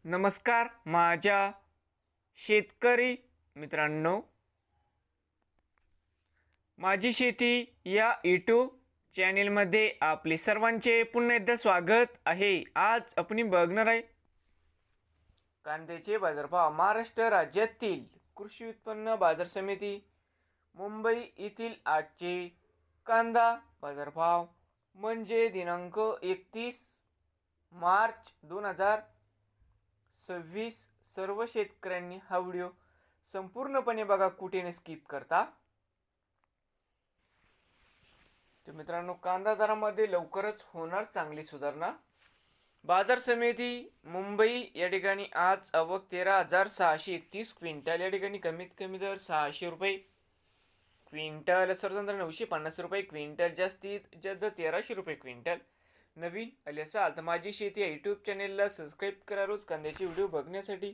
नमस्कार माझ्या शेतकरी मित्रांनो, माझी शेती या यूट्यूब चॅनेलमध्ये आपले सर्वांचे पुन्हा एकदा स्वागत आहे. आज आपण बघणार आहे कांद्याचे बाजारभाव. महाराष्ट्र राज्यातील कृषी उत्पन्न बाजार समिती मुंबई येथील आजचे कांदा बाजारभाव म्हणजे दिनांक 31 मार्च 2026. सर्व शेतकऱ्यांनी हा व्हिडिओ संपूर्णपणे बघा, कुठे न स्किप करता. तर मित्रांनो, कांदा दरामध्ये लवकरच होणार चांगली सुधारणा. बाजार समिती मुंबई या ठिकाणी आज आवक 13,631 क्विंटल, या ठिकाणी कमीत कमी दर 600 रुपये क्विंटल, सरसंद्र 950 रुपये क्विंटल, जास्तीत जास्त 1300 रुपये क्विंटल. नवीन आले असाल तर माझी शेती या यूट्यूब चॅनेलला सबस्क्राईब करा रोज कांद्याचे व्हिडिओ बघण्यासाठी.